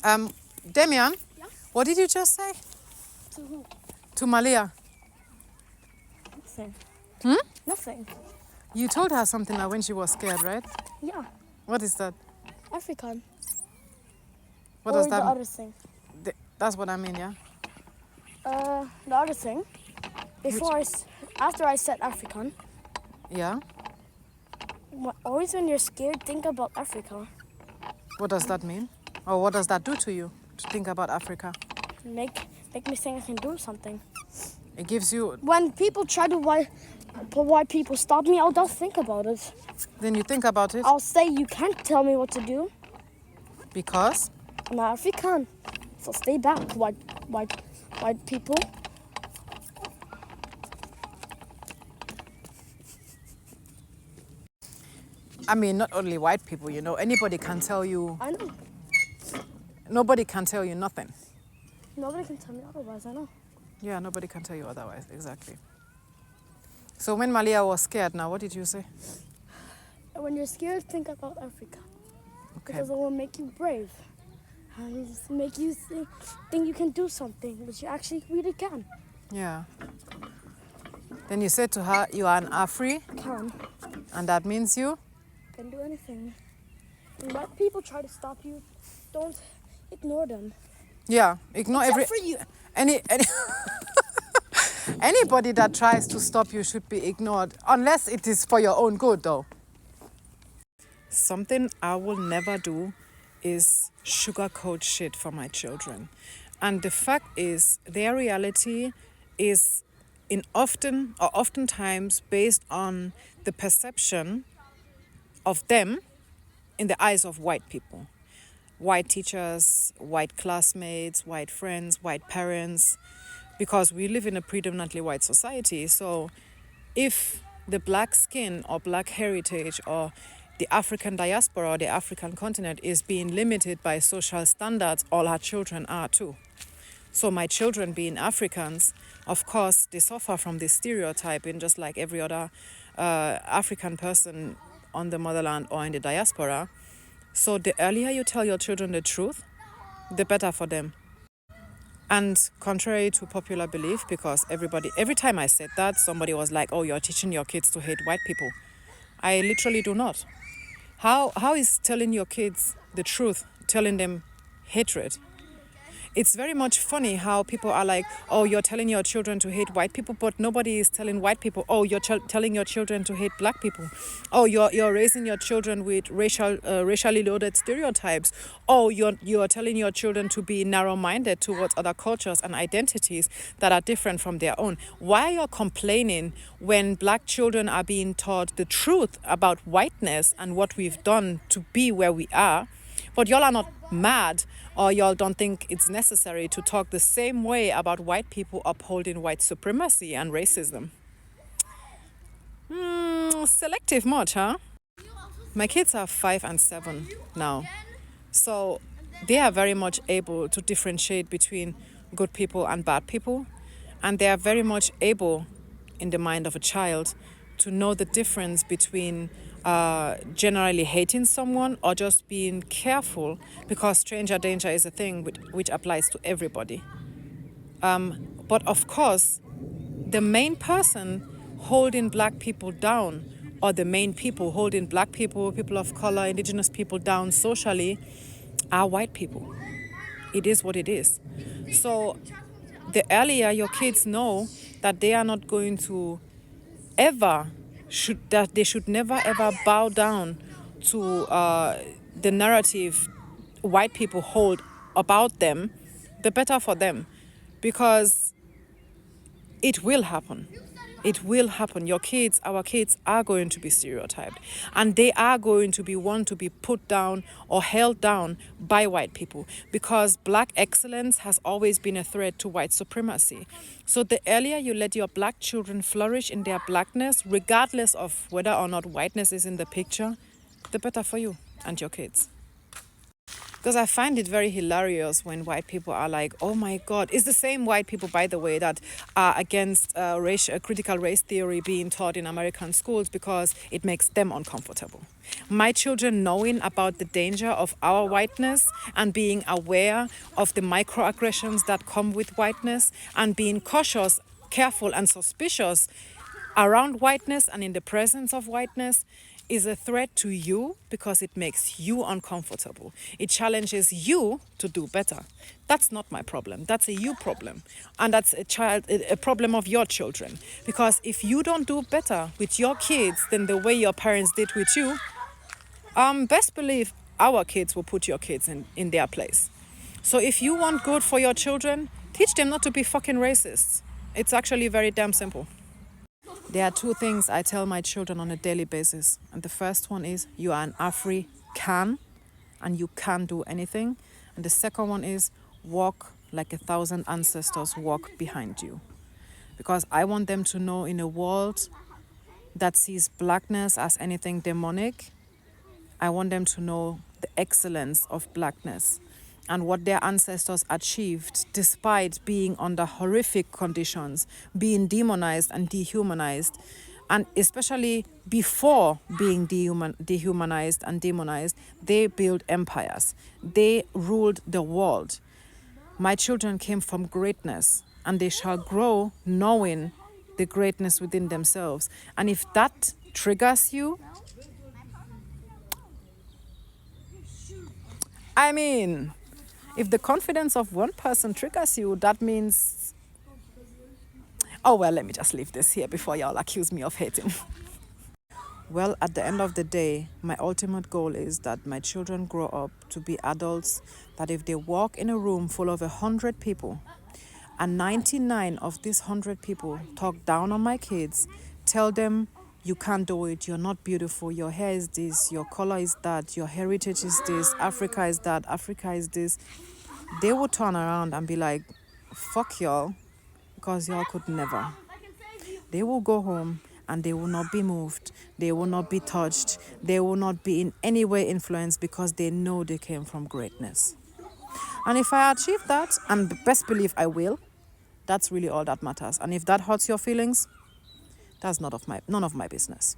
Damian, Yeah? what did you just say? To who? To Malia? Nothing. Hmm? Nothing. You told her something when she was scared, right? Yeah. What is that? African. What or does that the mean? other thing. That's what I mean, yeah? The other thing. After I said African, Yeah? always when you're scared, think about Africa. What does that mean? Or what does that do to you, to think about Africa? Make me think I can do something. It gives you... When people try to why people stop me, I'll just think about it. Then you think about it? I'll say, you can't tell me what to do. Because? I'm African. So stay back, white people. I mean, not only white people, you know, anybody can tell you... I know. Nobody can tell you nothing. Nobody can tell me otherwise, I know. Yeah, nobody can tell you otherwise, exactly. So when Malia was scared now, what did you say? When you're scared, think about Africa. Okay. Because it will make you brave. And just make you think you can do something, which you actually really can. Yeah. Then you said to her, you are an Afri, Can. and that means you? Can do anything. And when people try to stop you, don't ignore them. Yeah, ignore Except for you. any anybody that tries to stop you should be ignored, unless it is for your own good, though. Something I will never do is sugarcoat shit for my children. And the fact is, their reality is oftentimes based on the perception of them in the eyes of white people. White teachers, white classmates, white friends, white parents, because we live in a predominantly white society. So if the black skin or black heritage or the African diaspora or the African continent is being limited by social standards, all our children are too. So my children being Africans, of course, they suffer from this stereotyping just like every other African person on the motherland or in the diaspora. So the earlier you tell your children the truth, the better for them. And contrary to popular belief, because every time I said that, somebody was like, oh, you're teaching your kids to hate white people. I literally do not. How is telling your kids the truth, telling them hatred? It's very much funny how people are like, oh, you're telling your children to hate white people, but nobody is telling white people, oh, you're telling your children to hate black people. Oh, you're raising your children with racially loaded stereotypes. Oh, you're telling your children to be narrow-minded towards other cultures and identities that are different from their own. Why are you complaining when black children are being taught the truth about whiteness and what we've done to be where we are? But y'all are not mad, or y'all don't think it's necessary to talk the same way about white people upholding white supremacy and racism. Selective much, huh? My kids are 5 and 7 now. So they are very much able to differentiate between good people and bad people. And they are very much able, in the mind of a child, to know the difference between generally hating someone or just being careful, because stranger danger is a thing which applies to everybody. But of course, the main person holding black people down, or the main people holding black people, people of color, indigenous people down socially, are white people. It is what it is. So the earlier your kids know that they are not going to that they should never ever bow down to the narrative white people hold about them, the better for them. Because it will happen. It will happen. Our kids are going to be stereotyped. And they are going to be one to be put down or held down by white people, because black excellence has always been a threat to white supremacy. So the earlier you let your black children flourish in their blackness, regardless of whether or not whiteness is in the picture, the better for you and your kids. Because I find it very hilarious when white people are like, oh my God. It's the same white people, by the way, that are against critical race theory being taught in American schools because it makes them uncomfortable. My children knowing about the danger of our whiteness and being aware of the microaggressions that come with whiteness and being cautious, careful, and suspicious around whiteness and in the presence of whiteness is a threat to you because it makes you uncomfortable. It challenges you to do better. That's not my problem. That's a you problem. And that's a problem of your children. Because if you don't do better with your kids than the way your parents did with you, best believe our kids will put your kids in their place. So if you want good for your children, teach them not to be fucking racists. It's actually very damn simple. There are two things I tell my children on a daily basis. And the first one is you are an African and you can do anything. And the second one is walk like 1,000 ancestors walk behind you. Because I want them to know in a world that sees blackness as anything demonic, I want them to know the excellence of blackness and what their ancestors achieved despite being under horrific conditions, being demonized and dehumanized, and especially before being dehumanized and demonized, they built empires. They ruled the world. My children came from greatness, and they shall grow knowing the greatness within themselves. And if that triggers you, I mean, if the confidence of one person triggers you, that means, oh, well, let me just leave this here before y'all accuse me of hating. Well, at the end of the day, my ultimate goal is that my children grow up to be adults, that if they walk in a room full of 100 people, and 99 of these 100 people talk down on my kids, tell them, you can't do it, you're not beautiful, your hair is this, your color is that, your heritage is this, Africa is that, Africa is this, they will turn around and be like, fuck y'all, because y'all could never. They will go home and they will not be moved, they will not be touched, they will not be in any way influenced because they know they came from greatness. And if I achieve that, and best believe I will, that's really all that matters. And if that hurts your feelings, that's none of my business.